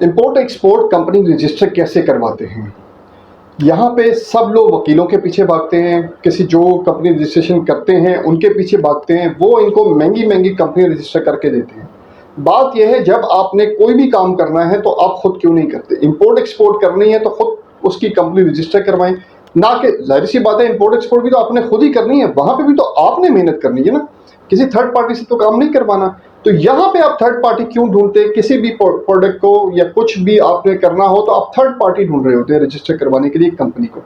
Import export company register कैसे करवाते हैं? यहाँ पे सब लोग वकीलों के पीछे भागते हैं, किसी जो कंपनी रजिस्ट्रेशन करते हैं उनके पीछे भागते हैं, वो इनको महंगी महंगी कंपनी रजिस्टर करके देते हैं। बात यह है, जब आपने कोई भी काम करना है तो आप खुद क्यों नहीं करते? इंपोर्ट एक्सपोर्ट करनी है तो खुद उसकी कंपनी रजिस्टर करवाएं, ना कि जाहिर सी बात है इंपोर्ट एक्सपोर्ट भी तो आपने खुद ही करनी है, वहां पे भी तो आपने मेहनत करनी है ना, किसी थर्ड पार्टी से तो काम नहीं करवाना। तो यहाँ पे आप थर्ड पार्टी क्यों ढूंढते हैं? किसी भी प्रोडक्ट को या कुछ भी आपने करना हो तो आप थर्ड पार्टी ढूंढ रहे होते हैं रजिस्टर करवाने के लिए कंपनी को।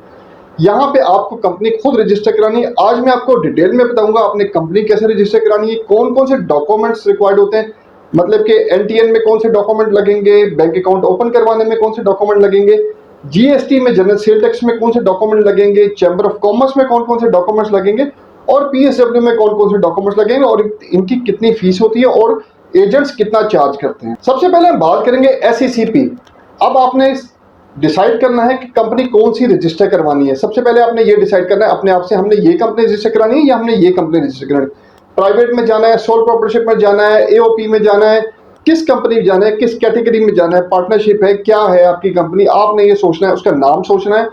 यहाँ पे आपको कंपनी खुद रजिस्टर करानी है। आज मैं आपको डिटेल में बताऊंगा आपने कंपनी कैसे रजिस्टर करानी है, कौन कौन से डॉक्यूमेंट्स रिक्वायर्ड होते हैं, मतलब कि एनटीएन में कौन से डॉक्यूमेंट लगेंगे, बैंक अकाउंट ओपन करवाने में कौन से डॉक्यूमेंट लगेंगे, जीएसटी में जनरल सेल टैक्स में कौन से डॉक्यूमेंट लगेंगे, चैम्बर ऑफ कॉमर्स में कौन कौन से डॉक्यूमेंट्स लगेंगे, और पीएसडब्ल्यू में कौन कौन से डॉक्यूमेंट्स लगेंगे, और इनकी कितनी फीस होती है और एजेंट्स कितना चार्ज करते हैं। सबसे पहले हम बात करेंगे एसईसीपी। अब आपने डिसाइड करना है कि कंपनी कौन सी रजिस्टर करवानी है। सबसे पहले आपने ये डिसाइड करना है अपने आप से, हमने ये कंपनी रजिस्टर करानी है या हमने ये कंपनी रजिस्टर करानी है। प्राइवेट में जाना है, सोल प्रोप्राइटरशिप में जाना है, एओपी में जाना है, किस कंपनी में जाना है, किस कैटेगरी में जाना है, पार्टनरशिप है, क्या है आपकी कंपनी, आपने ये सोचना है, उसका नाम सोचना है,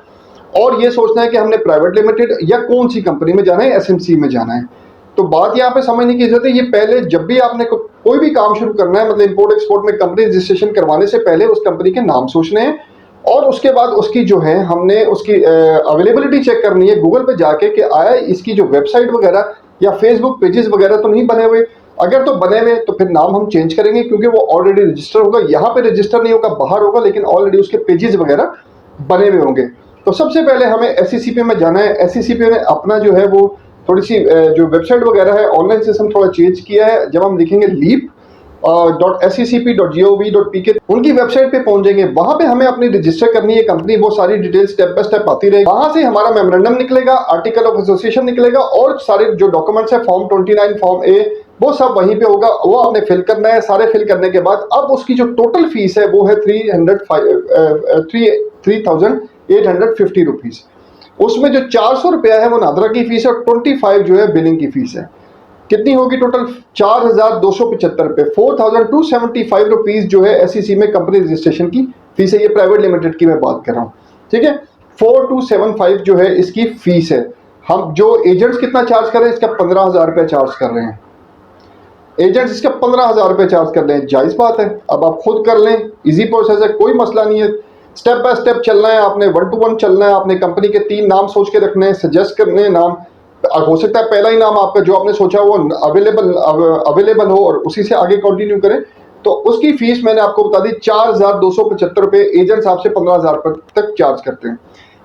और ये सोचना है कि हमने प्राइवेट लिमिटेड या कौन सी कंपनी में जाना है, एसएमसी में जाना है। तो बात यहाँ पे समझने की जरूरत है, ये पहले जब भी आपने कोई भी काम शुरू करना है, मतलब इंपोर्ट एक्सपोर्ट में कंपनी रजिस्ट्रेशन करवाने से पहले उस कंपनी के नाम सोचने हैं, और उसके बाद उसकी जो है हमने उसकी अवेलेबिलिटी चेक करनी है गूगल पे जाके कि आया इसकी जो वेबसाइट वगैरह या फेसबुक पेजेस वगैरह तो नहीं बने हुए। अगर तो बने हुए तो फिर नाम हम चेंज करेंगे, क्योंकि वो ऑलरेडी रजिस्टर होगा, यहाँ पे रजिस्टर नहीं होगा, बाहर होगा, लेकिन ऑलरेडी उसके पेजेस वगैरह बने हुए होंगे। तो सबसे पहले हमें एसईसीपी में जाना है। एसईसीपी में अपना जो है वो थोड़ी सी जो वेबसाइट वगैरह है, ऑनलाइन सिस्टम थोड़ा चेंज किया है। जब हम लिखेंगे leap.secp.gov.pk उनकी वेबसाइट पे पहुंचेंगे, वहां पे हमें अपनी रजिस्टर करनी है कंपनी, वो सारी डिटेल स्टेप बाय स्टेप आती रहेगी। वहां से हमारा मेमोरेंडम निकलेगा, आर्टिकल ऑफ एसोसिएशन निकलेगा, और सारे जो डॉक्यूमेंट्स है फॉर्म 29 फॉर्म ए वो सब वहीं पे होगा, वो आपने फिल करना है। सारे फिल करने के बाद अब उसकी जो टोटल फीस है वो है 3,850 रुपीज। उसमें जो 400 रुपया है वो नादरा की फीस है, और 25 जो है बिलिंग की फीस है। कितनी होगी टोटल? 4,275 रुपए, 4,275 रुपीज जो है एसईसी में कंपनी रजिस्ट्रेशन की फीस है। ये प्राइवेट लिमिटेड की मैं बात कर रहा हूँ, ठीक है। 4,275 जो है इसकी फीस है। हम जो एजेंट्स कितना चार्ज कर रहे हैं, इसका 15,000 रुपया चार्ज कर रहे हैं। एजेंट्स इसका 15,000 रुपये चार्ज कर लें, जायज़ बात है। अब आप खुद कर लें, इजी प्रोसेस है, कोई मसला नहीं है। स्टेप बाय स्टेप चलना है आपने, 1 to 1 चलना है आपने। कंपनी के 3 नाम सोच के रखने हैं, सजेस्ट करने हैं नाम। हो सकता है पहला ही नाम आपका जो आपने सोचा वो अवेलेबल हो और उसी से आगे कंटिन्यू करें। तो उसकी फीस मैंने आपको बता दी 4,275 रुपये। एजेंट्स आपसे 15,000 रुपये तक चार्ज करते हैं।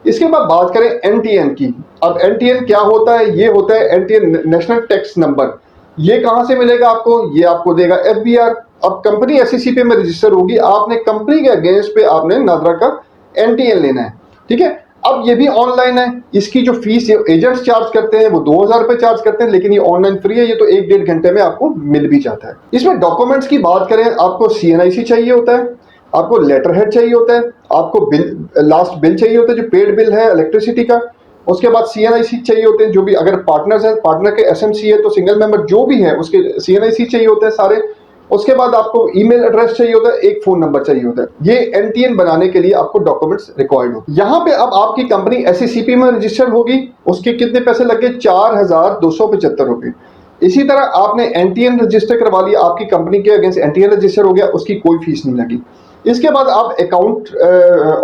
इसके बाद बात करें एनटीएन की। अब एनटीएन क्या होता है? ये होता है एनटीएन, नेशनल टैक्स नंबर। ये कहां से मिलेगा आपको? ये आपको देगा एफबीआर। अब कंपनी एसईसीपी में रजिस्टर होगी, आपने कंपनी के अगेंस्ट पे आपने नादरा का एनटीएन लेना है, ठीक है। अब ये भी ऑनलाइन है, इसकी जो फीस एजेंट्स चार्ज करते हैं वो 2,000 रुपये चार्ज करते हैं, लेकिन ये ऑनलाइन फ्री है, ये तो 1-1.5 घंटे में आपको मिल भी जाता है। इसमें डॉक्यूमेंट्स की बात करें, आपको सीएनआईसी चाहिए होता है, आपको लेटर हेड चाहिए होता है, आपको बिल, लास्ट बिल चाहिए होता है जो पेड बिल है इलेक्ट्रिसिटी का। उसके बाद सीएनआईसी चाहिए होते हैं, जो भी अगर पार्टनर्स हैं, पार्टनर के एसएमसी है तो सिंगल मेंबर जो भी है उसके सीएनआईसी चाहिए होते हैं सारे। उसके बाद आपको ईमेल एड्रेस चाहिए होता है, एक फोन नंबर चाहिए होता है। ये एनटीएन बनाने के लिए आपको डॉक्यूमेंट्स रिक्वायर्ड हो। यहाँ पे अब आपकी कंपनी एसईसीपी में रजिस्टर होगी, उसके कितने पैसे लगे? 4,275 रुपये। इसी तरह आपने एनटीएन रजिस्टर करवा लिया, आपकी कंपनी के अगेंस्ट एनटीएन रजिस्टर हो गया, उसकी कोई फीस नहीं लगी। इसके बाद आप अकाउंट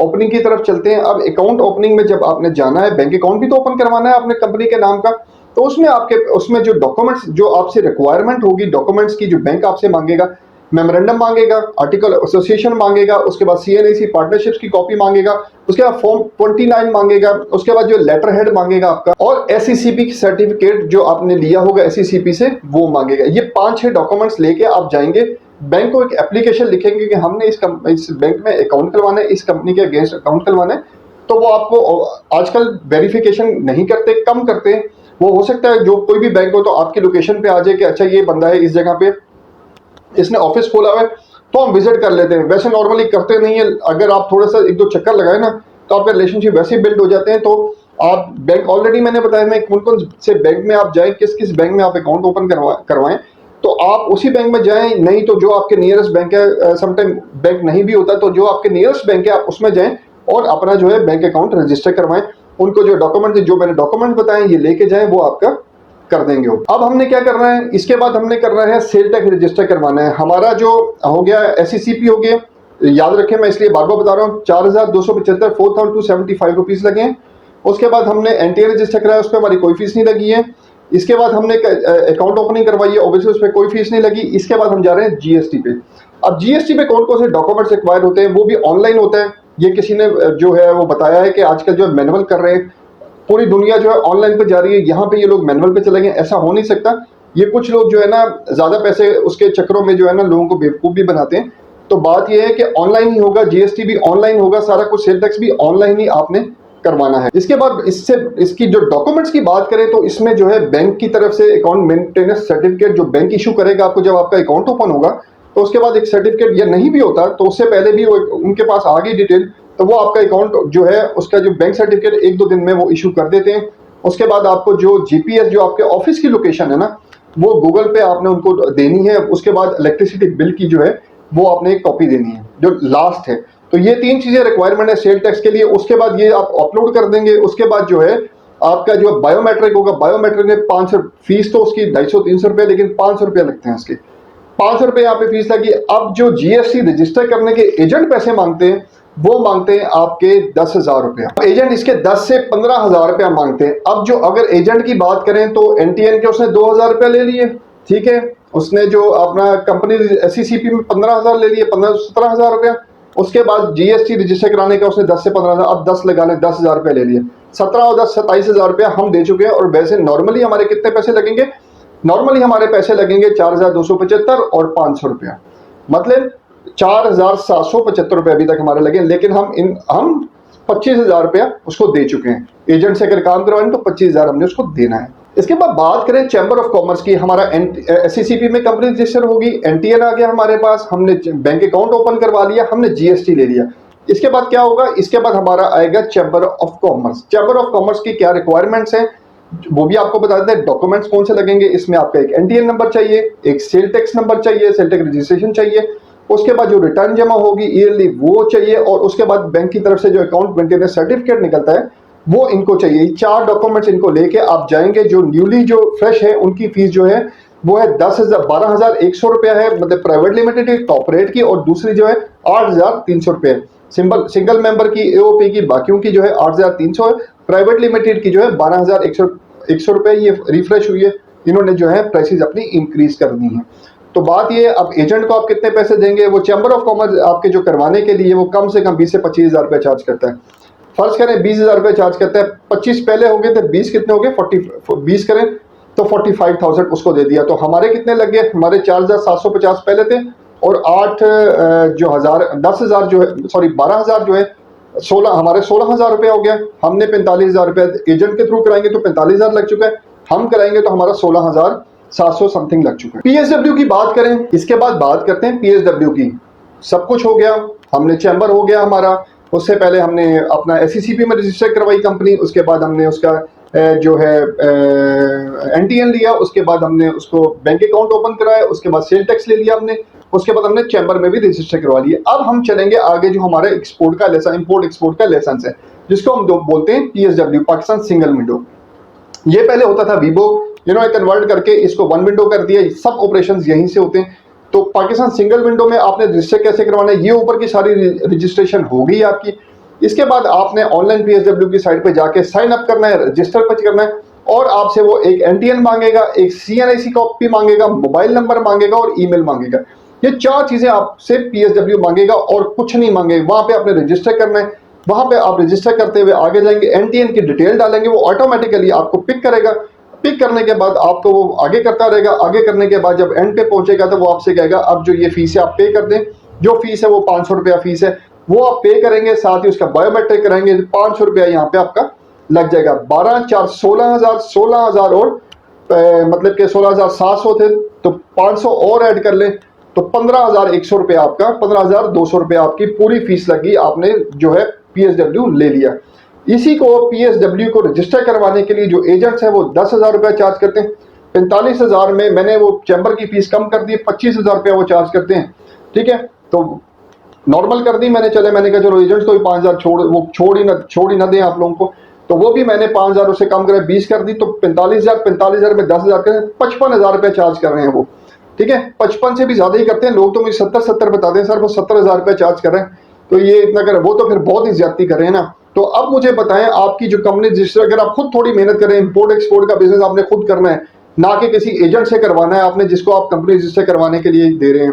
ओपनिंग की तरफ चलते हैं। अब अकाउंट ओपनिंग में जब आपने जाना है, बैंक अकाउंट भी तो ओपन करवाना है आपने कंपनी के नाम का, तो उसमें जो डॉक्यूमेंट्स जो आपसे रिक्वायरमेंट होगी डॉक्यूमेंट्स की, जो बैंक आपसे मांगेगा, मेमोरेंडम मांगेगा, आर्टिकल एसोसिएशन मांगेगा, उसके बाद सीएनआईसी पार्टनरशिप्स की कॉपी मांगेगा, उसके बाद फॉर्म 29 मांगेगा, उसके बाद जो लेटर हेड मांगेगा आपका, और एसईसीपी की सर्टिफिकेट जो आपने लिया होगा एसईसीपी से वो मांगेगा। ये 5-6 डॉक्यूमेंट्स लेके आप जाएंगे बैंक को, एक एप्लीकेशन लिखेंगे कि हमने इस बैंक में अकाउंट करवाना है, इस कंपनी के अगेंस्ट अकाउंट करवाना है। तो वो आपको आजकल वेरिफिकेशन नहीं करते, कम करते हैं। वो हो सकता है जो कोई भी बैंक हो तो आपकी लोकेशन पे आ जाए कि अच्छा ये बंदा है इस जगह पे, इसने ऑफिस खोला हुआ है, तो हम विजिट कर लेते हैं। वैसे नॉर्मली करते नहीं है। अगर आप थोड़ा सा 1-2 चक्कर लगाए ना तो आपके रिलेशनशिप वैसे बिल्ड हो जाते हैं। तो आप बैंक, ऑलरेडी मैंने बताया मैं कौन कौन से बैंक में आप जाए, किस किस बैंक में आप अकाउंट ओपन करवाएं, तो आप उसी बैंक में जाएं, नहीं तो जो आपके नियरेस्ट बैंक है, समटाइम बैंक नहीं भी होता, तो जो आपके नियरेस्ट बैंक है आप उसमें जाएं और अपना जो है बैंक अकाउंट रजिस्टर करवाएं। उनको जो डॉक्यूमेंट, जो मैंने डॉक्यूमेंट बताए ये लेके जाएं, वो आपका कर देंगे। अब हमने क्या करना है, इसके बाद हमने करना है सेल टैक्स रजिस्टर करवाना है। हमारा जो हो गया SECP हो गया, याद रखें मैं इसलिए बार बार बता रहा हूँ, 4275 4275 रुपीज लगे हैं। उसके बाद हमने NTA रजिस्टर कराया, उस पर हमारी कोई फीस नहीं लगी है। इसके बाद हमने अकाउंट ओपनिंग करवाई है, ऑब्वियसली उस पर कोई फीस नहीं लगी। इसके बाद हम जा रहे हैं GST पे। अब GST पे कौन कौन से डॉक्यूमेंट्स रिक्वायर होते हैं, वो भी ऑनलाइन होता है। ये किसी ने जो है वो बताया है कि आजकल जो मैनुअल कर रहे हैं, पूरी दुनिया जो है ऑनलाइन पे जा रही है, यहाँ पे ये लोग मैनुअल पे चले गए। ऐसा हो नहीं सकता। ये कुछ लोग जो है ना ज्यादा पैसे उसके चक्करों में जो है ना लोगों को बेवकूफ भी बनाते हैं। तो बात यह है कि ऑनलाइन ही होगा, GST भी ऑनलाइन होगा, सारा कुछ सेल टैक्स भी ऑनलाइन ही आपने करवाना है। इसके बाद इसकी जो डॉक्यूमेंट्स की बात करें तो इसमें जो है बैंक की तरफ से अकाउंट मेंटेनेंस सर्टिफिकेट जो बैंक इशू करेगा आपको जब आपका अकाउंट ओपन होगा, तो उसके बाद एक सर्टिफिकेट, या नहीं भी होता तो उससे पहले भी वो उनके पास आ गई डिटेल, तो वो आपका अकाउंट जो है उसका जो बैंक सर्टिफिकेट 1-2 दिन में वो इशू कर देते हैं। उसके बाद आपको जो GPS जो आपके ऑफिस की लोकेशन है ना, वो गूगल पे आपने उनको देनी है। उसके बाद इलेक्ट्रिसिटी बिल की जो है वो आपने एक कॉपी देनी है जो लास्ट है। तो ये 3 चीजें रिक्वायरमेंट है सेल टैक्स के लिए। उसके बाद ये आप अपलोड कर देंगे। उसके बाद जो है आपका जो बायोमेट्रिक होगा, बायोमेट्रिक में 500 फीस, तो उसकी 250-300 रुपये, लेकिन 500 रुपये लगते हैं इसके, 500 रुपये यहाँ पे फीस लगी। अब जो GST रजिस्टर करने के एजेंट पैसे मांगते हैं, वो मांगते हैं आपके 10,000 रुपया। एजेंट इसके 10 से 15,000 रुपया मांगते हैं। अब जो अगर एजेंट की बात करें तो NTN के उसने 2,000 रुपया ले लिए, ठीक है। उसने जो अपना कंपनी SECP में 15,000 ले लिए, 15-17,000 रुपया। उसके बाद GST रजिस्टर कराने का उसने 10 से 15,000, अब 10 लगा लें, 10,000 रुपया ले लिए। 17 और 10 27,000 रुपया हम दे चुके हैं। और वैसे नॉर्मली हमारे कितने पैसे लगेंगे, नॉर्मली हमारे पैसे लगेंगे 4,275 और 500 रुपया, मतलब 4,775 रुपये अभी तक हमारे लगे। लेकिन हम 25,000 रुपया उसको दे चुके हैं। एजेंट से अगर काम करवाएं तो 25,000 हमने उसको देना है। इसके बाद बात करें चैम्बर ऑफ कॉमर्स की, हमारा SECP में कंपनी रजिस्टर होगी, NTN आ गया हमारे पास, हमने बैंक अकाउंट ओपन करवा लिया, हमने GST ले लिया। इसके बाद क्या होगा, इसके बाद हमारा आएगा chamber of commerce. Chamber of commerce की क्या रिक्वायरमेंट्स हैं वो भी आपको बता देते हैं। डॉक्यूमेंट्स कौन से लगेंगे, इसमें आपका एक NTN नंबर चाहिए, एक सेल टैक्स नंबर चाहिए, सेल टैक्स रजिस्ट्रेशन चाहिए। उसके बाद जो रिटर्न जमा होगी ईयरली वो चाहिए, और उसके बाद बैंक की तरफ से जो अकाउंट मेंटेनेंस सर्टिफिकेट निकलता है वो इनको चाहिए। 4 डॉक्यूमेंट्स इनको लेके आप जाएंगे। जो न्यूली जो फ्रेश है उनकी फीस जो है वो है 12,100 रुपया है, मतलब प्राइवेट लिमिटेड की टॉप रेट की, और दूसरी जो है 8,300 रुपये सिंगल मेंबर की AOP की, बाकियों की जो है 8,300 है। प्राइवेट लिमिटेड की जो है 12,100 रुपये। ये रिफ्रेश हुई है, इन्होंने जो है प्राइसेस अपनी इंक्रीज कर दी है। तो बात ये, अब एजेंट को आप कितने पैसे देंगे, वो चैम्बर ऑफ कॉमर्स आपके जो करवाने के लिए वो कम से कम 20 से 25,000 रुपये चार्ज करता है। फर्ज करें 20,000 रुपये चार्ज करता है, 25 पहले हो गए थे, 20 कितने हो गए, 20 करें तो 45,000 उसको दे दिया। तो हमारे कितने लग गए, हमारे 4,750 पहले थे, और 10,000 जो है, सॉरी 12,000 जो है, 16 हमारे 16,000 रुपया हो गया। हमने 45,000 रुपया एजेंट के थ्रू कराएंगे तो 45,000 लग चुका है, हम कराएंगे तो हमारा 16,700 समथिंग लग चुका है। PSW की बात करें, इसके बाद बात करते हैं PSW की। सब कुछ हो गया, हमने चैम्बर हो गया हमारा, उससे पहले हमने अपना SECP में रजिस्टर करवाई कंपनी, उसके बाद हमने उसका जो है NTN लिया, उसके बाद हमने उसको बैंक अकाउंट ओपन कराया, उसके बाद सेल टैक्स ले लिया हमने, उसके बाद हमने चैम्बर में भी रजिस्टर करवा लिया। अब हम चलेंगे आगे, जो हमारा एक्सपोर्ट का लाइसेंस, इंपोर्ट एक्सपोर्ट का लाइसेंस है, जिसको हम बोलते हैं PSW, पाकिस्तान सिंगल विंडो। ये पहले होता था वीबो, इन्होंने कन्वर्ट करके इसको 1 विंडो कर दिया। सब ऑपरेशन यहीं से होते हैं। तो पाकिस्तान सिंगल विंडो में आपने रजिस्टर कैसे करवाना है, ये ऊपर की सारी रजिस्ट्रेशन हो गई आपकी। इसके बाद आपने ऑनलाइन PSW की साइट पे जाके साइन अप करना है, रजिस्टर पर करना है, और आपसे वो एक NTN मांगेगा, एक CNIC कॉपी मांगेगा, मोबाइल नंबर मांगेगा और ईमेल मांगेगा। ये 4 चीजें आपसे PSW मांगेगा और कुछ नहीं मांगेगा। वहां पे आपने रजिस्टर करना है, वहां पे आप रजिस्टर करते हुए आगे जाएंगे, NTN की डिटेल डालेंगे, वो ऑटोमेटिकली आपको पिक करेगा। पिक करने के बाद आपको वो आगे करता रहेगा। आगे करने के बाद जब एंड पे पहुंचेगा तो वो आपसे कहेगा अब जो ये फीस है आप पे कर दें। जो फीस है वो 500 रुपया फीस है, वो आप पे करेंगे, साथ ही उसका बायोमेट्रिक कराएंगे, 500 रुपया यहाँ पे आपका लग जाएगा। 12 4 16,000 और मतलब के 16,700 थे, तो 500 और ऐड कर लें तो 15,100 रुपया आपका, 15,200 रुपया आपकी पूरी फीस लगी। आपने जो है PSW ले लिया। इसी को PSW को रजिस्टर करवाने के लिए जो एजेंट्स हैं वो 10,000 रुपया चार्ज करते हैं। 45,000 में मैंने वो चैम्बर की फीस कम कर दी, 25,000 रुपया वो चार्ज करते हैं, ठीक है। तो नॉर्मल कर दी मैंने, चले मैंने कहा चलो एजेंट्स को भी 5,000 छोड़ ही ना दें आप लोगों को, तो वो भी मैंने 5,000 उससे कम करे 20 कर दी, तो 45,000 में 10,000 कर 55,000 रुपया चार्ज कर रहे हैं वो, ठीक है। 55 से भी ज्यादा ही करते हैं लोग, तो मुझे 70 बताते हैं सर वो 70,000 रुपया चार्ज कर रहे हैं, तो ये इतना कर, वो तो फिर बहुत ही ज्यादती कर रहे हैं ना। तो अब मुझे बताएं, आपकी जो कंपनी रजिस्टर, अगर आप खुद थोड़ी मेहनत करें, इंपोर्ट एक्सपोर्ट का बिजनेस आपने खुद करना है, ना कि किसी एजेंट से करवाना है आपने, जिसको आप कंपनी रजिस्टर करवाने के लिए दे रहे हैं,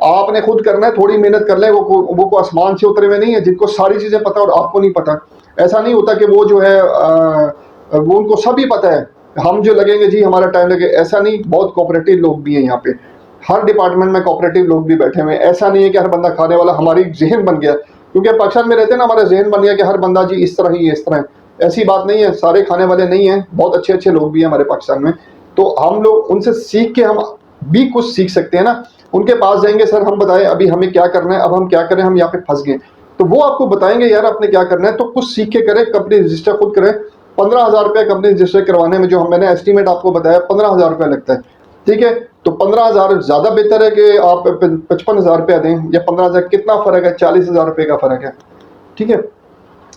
आपने खुद करना है, थोड़ी मेहनत कर लें। वो को आसमान से उतरे हुए नहीं है जिनको सारी चीजें पता और आपको नहीं पता। ऐसा नहीं होता कि वो जो है वो उनको सभी पता है, हम जो लगेंगे जी हमारा टाइम लगे, ऐसा नहीं। बहुत कोऑपरेटिव लोग भी हैं यहाँ पे, हर डिपार्टमेंट में कोऑपरेटिव लोग भी बैठे हुए हैं। ऐसा नहीं है कि हर बंदा खाने वाला, हमारी जहन बन गया, क्योंकि पाकिस्तान में रहते हैं ना, हमारा जहन बन गया कि हर बंदा जी इस तरह ही है, इस तरह है। ऐसी बात नहीं है, सारे खाने वाले नहीं हैं, बहुत अच्छे अच्छे लोग भी हैं हमारे पाकिस्तान में। तो हम लोग उनसे सीख के हम भी कुछ सीख सकते हैं ना। उनके पास जाएंगे, सर हम बताएं अभी हमें क्या करना है, अब हम क्या करें, हम यहाँ पे फंस गए, तो वो आपको बताएंगे यार आपने क्या करना है। तो कुछ सीख के करें, कंपनी रजिस्टर खुद करें। 15,000 रुपया कंपनी रजिस्टर करवाने में, जो मैंने एस्टीमेट आपको बताया 15,000 रुपया लगता है, ठीक है। तो 15,000 ज्यादा बेहतर है कि आप 55,000 रुपया दें, या 15,000 कितना फर्क है, 40,000 रुपये का फर्क है, ठीक है।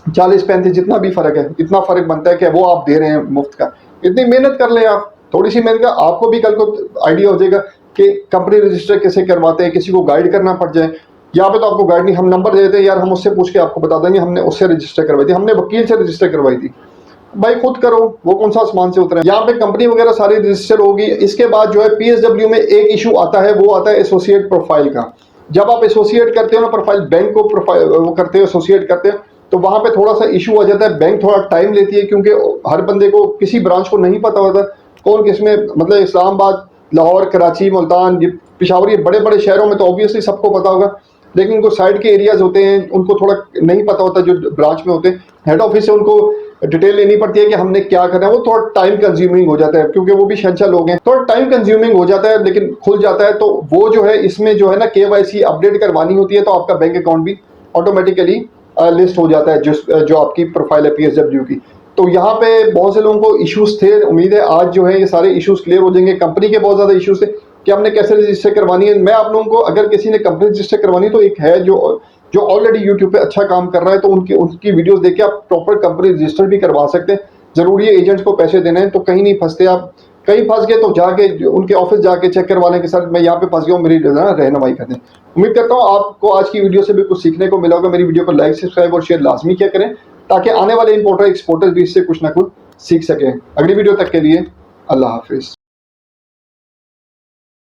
40-35 जितना भी फर्क है, इतना फर्क बनता है कि वो आप दे रहे हैं मुफ्त का। इतनी मेहनत कर लें आप, थोड़ी सी मेहनत का, आपको भी कल को आइडिया हो जाएगा कि कंपनी रजिस्टर कैसे करवाते हैं, किसी को गाइड करना पड़ जाए। यहाँ पे तो आपको गाइड नहीं, हम नंबर दे देते हैं यार, हम उससे पूछ के आपको बता देंगे, हमने उससे रजिस्टर करवाई थी, हमने वकील से रजिस्टर करवाई थी। भाई खुद करो, वो कौन सा आसमान से उतरे। यहाँ पे कंपनी वगैरह सारी रजिस्टर होगी। इसके बाद जो है PSW में एक इशू आता है, वो आता है एसोसिएट प्रोफाइल का। जब आप एसोसिएट करते हो ना प्रोफाइल, बैंक को प्रोफाइल वो करते हो, एसोसिएट करते हो, तो वहां पे थोड़ा सा इशू आ जाता है। बैंक थोड़ा टाइम लेती है, क्योंकि हर बंदे को किसी ब्रांच को नहीं पता होता कौन किसमें, मतलब इस्लामाबाद, लाहौर, कराची, मुल्तान, पेशावर, ये बड़े बड़े शहरों में तो ऑब्वियसली सबको पता होगा, लेकिन उनको साइड के एरियाज होते हैं, उनको थोड़ा नहीं पता होता, जो ब्रांच में होते हैं हेड ऑफिस से उनको डिटेल लेनी पड़ती है कि हमने क्या करना है। वो थोड़ा टाइम कंज्यूमिंग हो जाता है, क्योंकि वो भी शहंशाह लोग हैं, थोड़ा टाइम कंज्यूमिंग हो जाता है, लेकिन खुल जाता है। तो वो जो है इसमें जो है ना KYC अपडेट करवानी होती है, तो आपका बैंक अकाउंट भी ऑटोमेटिकली लिस्ट हो जाता है, जो आपकी प्रोफाइल है PSW की। तो यहाँ पे बहुत से लोगों को इश्यूज थे, उम्मीद है आज जो है ये सारे इश्यूज क्लियर हो जाएंगे। कंपनी के बहुत ज्यादा इश्यूज थे कि हमने कैसे रजिस्टर करवानी है। मैं आप लोगों को, अगर किसी ने कंपनी रजिस्टर करवानी, तो एक है जो ऑलरेडी यूट्यूब पे अच्छा काम कर रहा है, तो उनकी वीडियोस देख के आप प्रॉपर कंपनी रजिस्टर भी करवा सकते हैं। जरूरी है एजेंट्स को पैसे देने हैं, तो कहीं नहीं फंसते आप। कहीं फंस गए तो जाके उनके ऑफिस जाके चेक करवा लें कि सर मैं यहाँ पे फंस गया हूँ, मेरी रहनुमाई कर दें। उम्मीद करता हूँ आपको आज की वीडियो से भी कुछ सीखने को मिला होगा। मेरी वीडियो को लाइक, सब्सक्राइब और शेयर लाजमी किया करें, ताकि आने वाले इंपोर्टर एक्सपोर्टर्स भी इससे कुछ ना कुछ सीख सकें। अगली वीडियो तक के लिए अल्लाह हाफिज।